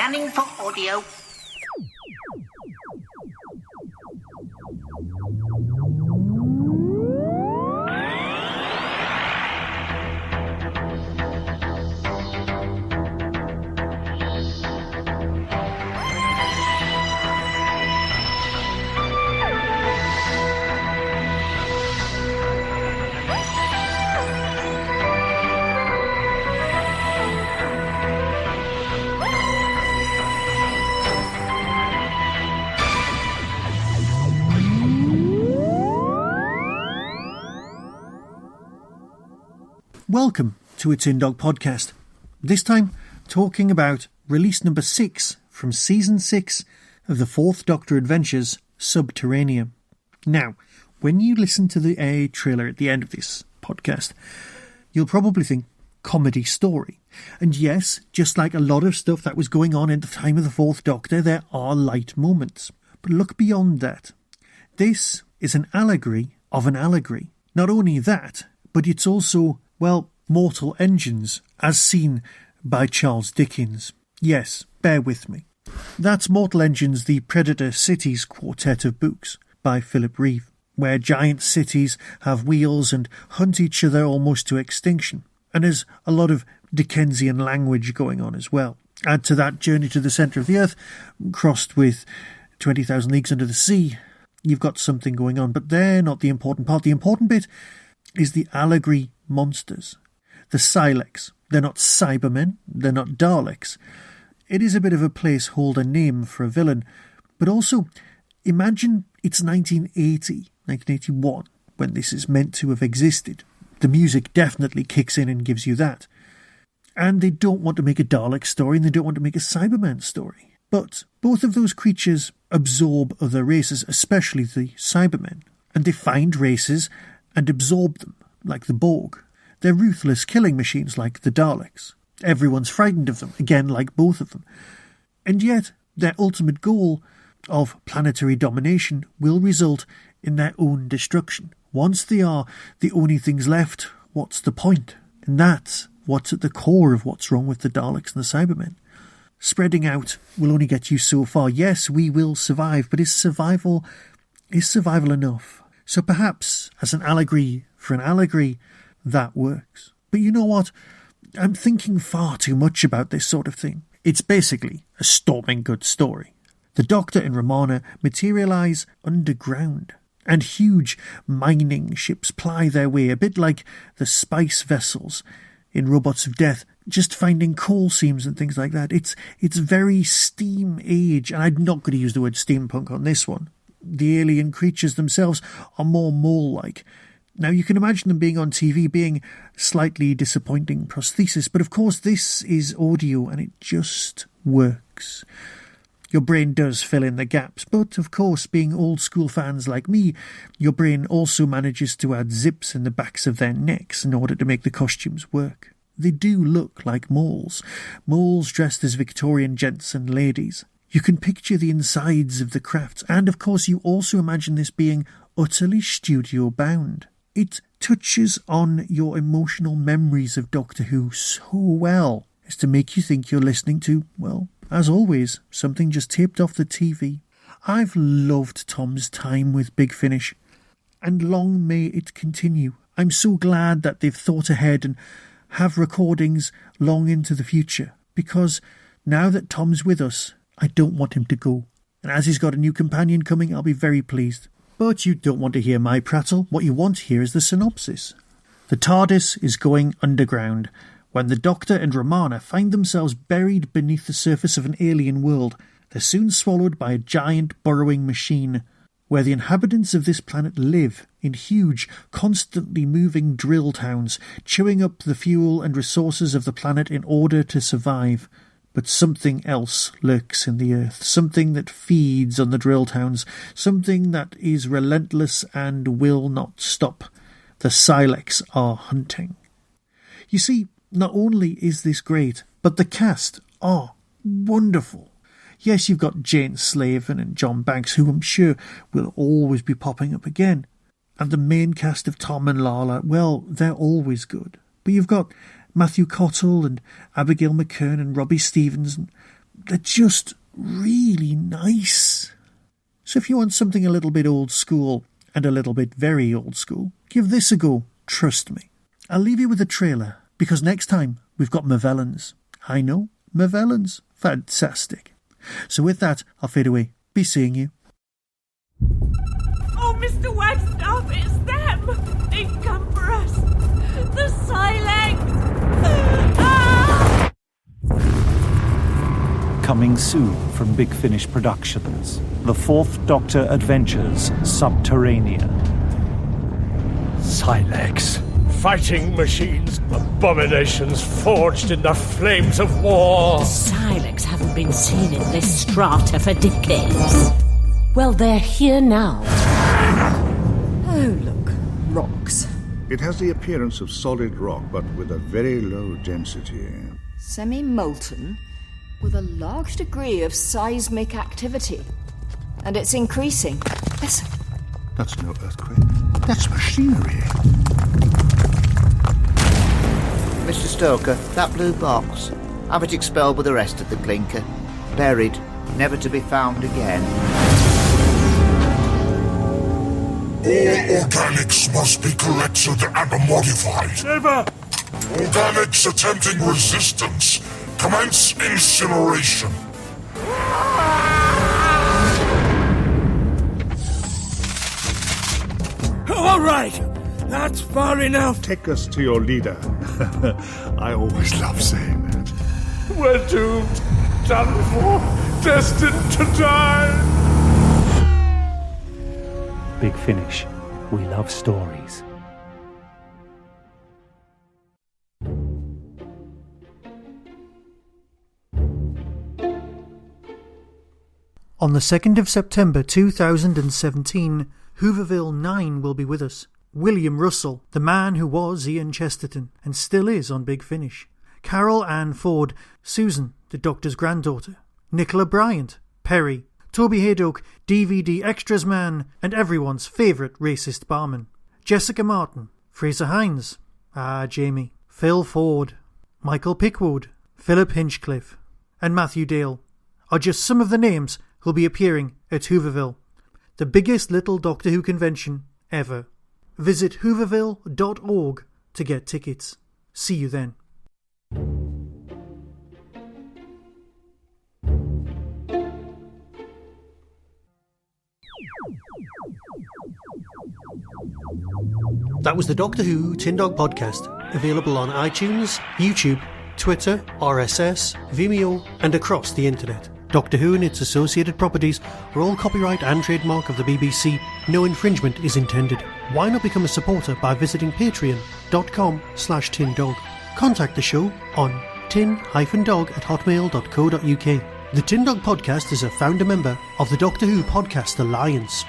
Scanning for audio. Welcome to a Toon Dog podcast. This time, talking about release number 6 from season 6 of the 4th Doctor Adventures, SUBTERRANEA. Now, when you listen to the trailer at the end of this podcast, you'll probably think comedy story. And yes, just like a lot of stuff that was going on at the time of the 4th Doctor, there are light moments. But look beyond that. This is an allegory of an allegory. Not only that, but it's also, well, Mortal Engines, as seen by Charles Dickens. Yes, bear with me. That's Mortal Engines, the Predator Cities quartet of books by Philip Reeve, where giant cities have wheels and hunt each other almost to extinction. And there's a lot of Dickensian language going on as well. Add to that Journey to the Centre of the Earth, crossed with 20,000 Leagues Under the Sea. You've got something going on, but they're not the important part. The important bit is the allegory monsters. The Silex. They're not Cybermen, they're not Daleks. It is a bit of a placeholder name for a villain, but also imagine it's 1981 when this is meant to have existed. The music definitely kicks in and gives you that. And they don't want to make a Dalek story and they don't want to make a Cyberman story. But both of those creatures absorb other races, especially the Cybermen, and they find races and absorb them, like the Borg. They're ruthless killing machines like the Daleks. Everyone's frightened of them, again like both of them. And yet, their ultimate goal of planetary domination will result in their own destruction. Once they are the only things left, what's the point? And that's what's at the core of what's wrong with the Daleks and the Cybermen. Spreading out will only get you so far. Yes, we will survive, but is survival enough? So perhaps, as an allegory for an allegory, that works. But you know what? I'm thinking far too much about this sort of thing. It's basically a storming good story. The Doctor and Romana materialise underground, and huge mining ships ply their way, a bit like the spice vessels in Robots of Death, just finding coal seams and things like that. It's very steam age, and I'm not going to use the word steampunk on this one. The alien creatures themselves are more mole-like. Now, you can imagine them being on TV, being slightly disappointing prosthesis, but of course this is audio and it just works. Your brain does fill in the gaps, but of course, being old-school fans like me, your brain also manages to add zips in the backs of their necks in order to make the costumes work. They do look like moles dressed as Victorian gents and ladies. You can picture the insides of the crafts, and of course you also imagine this being utterly studio-bound. It touches on your emotional memories of Doctor Who so well as to make you think you're listening to, well, as always, something just taped off the TV. I've loved Tom's time with Big Finish, and long may it continue. I'm so glad that they've thought ahead and have recordings long into the future, because now that Tom's with us, I don't want him to go. And as he's got a new companion coming, I'll be very pleased. But you don't want to hear my prattle. What you want to hear is the synopsis. The TARDIS is going underground when the Doctor and Romana find themselves buried beneath the surface of an alien world. They're soon swallowed by a giant burrowing machine, where the inhabitants of this planet live in huge, constantly moving drill towns, chewing up the fuel and resources of the planet in order to survive. But something else lurks in the earth, something that feeds on the drill towns, something that is relentless and will not stop. The Silex are hunting. You see, not only is this great, but the cast are wonderful. Yes, you've got Jane Slavin and John Banks, who I'm sure will always be popping up again. And the main cast of Tom and Lalla, well, they're always good. But you've got Matthew Cottle and Abigail McKern and Robbie Stevens. they're just really nice. So if you want something a little bit old school and a little bit very old school, give this a go, trust me. I'll leave you with a trailer, because next time we've got Mavellans. I know, Mavellans. Fantastic. So with that, I'll fade away. Be seeing you. Oh, Mr. Wagstaff, it's them! They've come for us! The Silex! Ah! Coming soon from Big Finish Productions, The Fourth Doctor Adventures, SUBTERRANEA. Silex. Fighting machines, abominations forged in the flames of war. The Silex haven't been seen in this strata for decades. Well, they're here now. Oh, look, rocks. It has the appearance of solid rock, but with a very low density. Semi-molten, with a large degree of seismic activity. And it's increasing. Listen. That's no earthquake. That's machinery. Mr. Stoker, that blue box. Have it expelled with the rest of the clinker. Buried, never to be found again. All organics must be collected and modified. Never! Organics attempting resistance. Commence incineration. All right! That's far enough. Take us to your leader. I always love saying that. We're doomed, done for, destined to die. Big Finish. We love stories. On the 2nd of September 2017, Hooverville 9 will be with us. William Russell, the man who was Ian Chesterton and still is on Big Finish. Carol Ann Ford, Susan, the Doctor's granddaughter. Nicola Bryant, Perry. Toby Haydock, DVD Extras man and everyone's favourite racist barman. Jessica Martin, Fraser Hines, Jamie. Phil Ford, Michael Pickwood, Philip Hinchcliffe and Matthew Dale are just some of the names who'll be appearing at Hooverville, the biggest little Doctor Who convention ever. Visit hooverville.org to get tickets. See you then. That was the Doctor Who Tin Dog Podcast, available on iTunes, YouTube, Twitter, RSS, Vimeo, and across the internet. Doctor Who and its associated properties are all copyright and trademark of the BBC. No infringement is intended. Why not become a supporter by visiting patreon.com/tindog. Contact the show on tin-dog@hotmail.co.uk. The Tin Dog Podcast is a founder member of the Doctor Who Podcast Alliance.